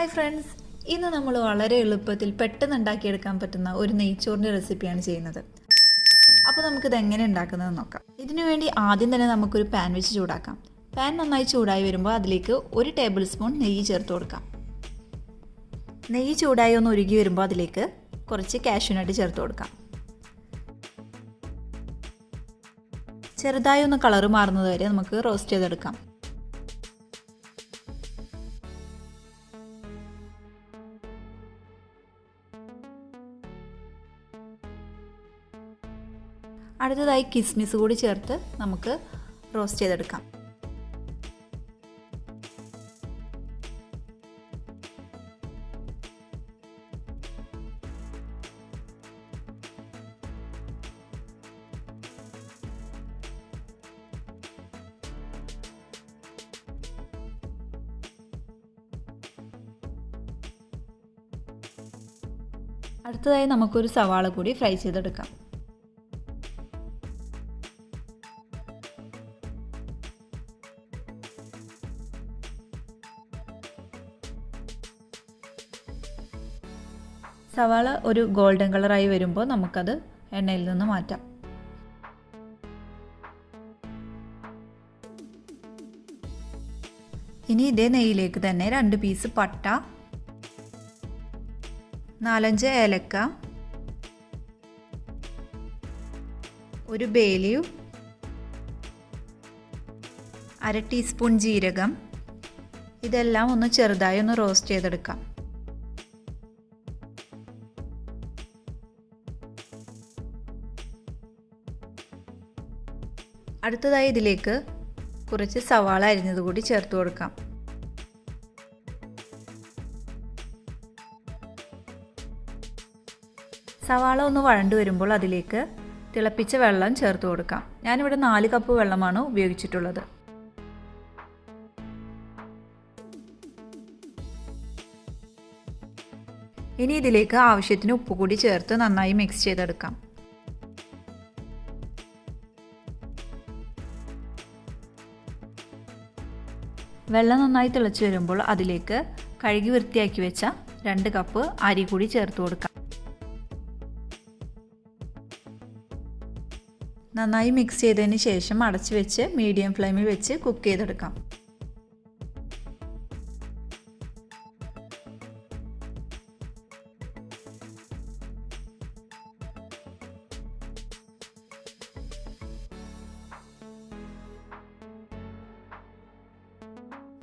Hi friends, ഇന്ന് നമ്മൾ വളരെ എളുപ്പത്തിൽ പെട്ടെന്ന് ഉണ്ടാക്കിയെടുക്കാൻ പറ്റുന്ന ഒരു നെയ്ച്ചോറിൻ്റെ റെസിപ്പിയാണ് ചെയ്യുന്നത്. അപ്പോൾ നമുക്കിത് എങ്ങനെ ഉണ്ടാക്കുന്നത് നോക്കാം. ഇതിനു വേണ്ടി ആദ്യം തന്നെ നമുക്കൊരു പാൻ വെച്ച് ചൂടാക്കാം. പാൻ നന്നായി ചൂടായി വരുമ്പോൾ അതിലേക്ക് 1 ടേബിൾ സ്പൂൺ നെയ്യ് ചേർത്ത് കൊടുക്കാം. നെയ്യ് ചൂടായി ഒന്ന് ഉരുകി വരുമ്പോൾ അതിലേക്ക് കുറച്ച് കാഷ്യൂനട്ട് ചേർത്ത് കൊടുക്കാം. ചെറുതായി ഒന്ന് കളറ് മാറുന്നത് വരെ നമുക്ക് റോസ്റ്റ് ചെയ്തെടുക്കാം. അടുത്തതായി കിസ്മിസ് കൂടി ചേർത്ത് നമുക്ക് റോസ്റ്റ് ചെയ്തെടുക്കാം. അടുത്തതായി നമുക്കൊരു സവാള കൂടി ഫ്രൈ ചെയ്തെടുക്കാം. സവാള ഒരു ഗോൾഡൻ കളറായി വരുമ്പോൾ നമുക്കത് എണ്ണയിൽ നിന്ന് മാറ്റാം. ഇനി ഇതേ നെയ്യിലേക്ക് തന്നെ 2 പീസ് പട്ട, 4-5 ഏലക്ക, 1 ബേ ലീഫ്, 1/2 ടീസ്പൂൺ ജീരകം, ഇതെല്ലാം ഒന്ന് ചെറുതായി ഒന്ന് റോസ്റ്റ് ചെയ്തെടുക്കാം. അടുത്തതായി ഇതിലേക്ക് കുറച്ച് സവാള അരിഞ്ഞത് കൂടി ചേർത്ത് കൊടുക്കാം. സവാള ഒന്ന് വഴണ്ടു വരുമ്പോൾ അതിലേക്ക് തിളപ്പിച്ച വെള്ളം ചേർത്ത് കൊടുക്കാം. ഞാനിവിടെ 4 കപ്പ് വെള്ളമാണ് ഉപയോഗിച്ചിട്ടുള്ളത്. ഇനി ഇതിലേക്ക് ആവശ്യത്തിന് ഉപ്പ് കൂടി ചേർത്ത് നന്നായി മിക്സ് ചെയ്തെടുക്കാം. വെള്ളം നന്നായി തിളച്ച് വരുമ്പോൾ അതിലേക്ക് കഴുകി വൃത്തിയാക്കി വെച്ച 2 കപ്പ് അരി കൂടി ചേർത്ത് കൊടുക്കാം. നന്നായി മിക്സ് ചെയ്തതിന് ശേഷം അടച്ചു വെച്ച് മീഡിയം ഫ്ലെയിമിൽ വെച്ച് കുക്ക് ചെയ്തെടുക്കാം.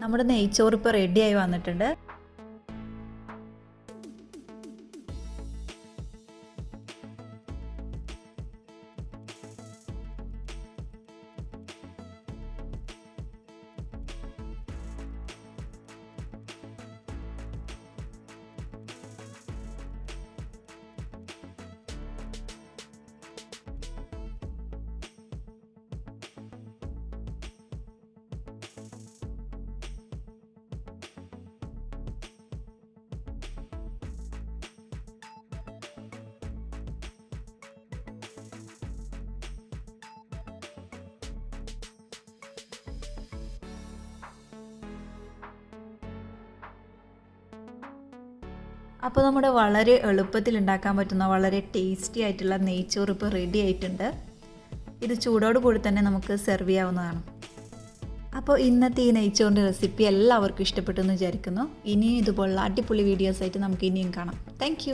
നമ്മുടെ നെയ്ച്ചോറ് ഇപ്പോൾ റെഡിയായി വന്നിട്ടുണ്ട്. അപ്പോൾ നമ്മുടെ വളരെ എളുപ്പത്തിൽ ഉണ്ടാക്കാൻ പറ്റുന്ന വളരെ ടേസ്റ്റി ആയിട്ടുള്ള നെയ്ച്ചോറ് ഇപ്പോൾ റെഡി ആയിട്ടുണ്ട്. ഇത് ചൂടോട് കൂടി തന്നെ നമുക്ക് സെർവ് ചെയ്യാവുന്നതാണ്. അപ്പോൾ ഇന്നത്തെ ഈ നെയ്ച്ചോറിൻ്റെ റെസിപ്പി എല്ലാവർക്കും ഇഷ്ടപ്പെട്ടു എന്ന് വിചാരിക്കുന്നു. ഇനിയും ഇതുപോലുള്ള അടിപൊളി വീഡിയോസായിട്ട് നമുക്ക് ഇനിയും കാണാം. താങ്ക്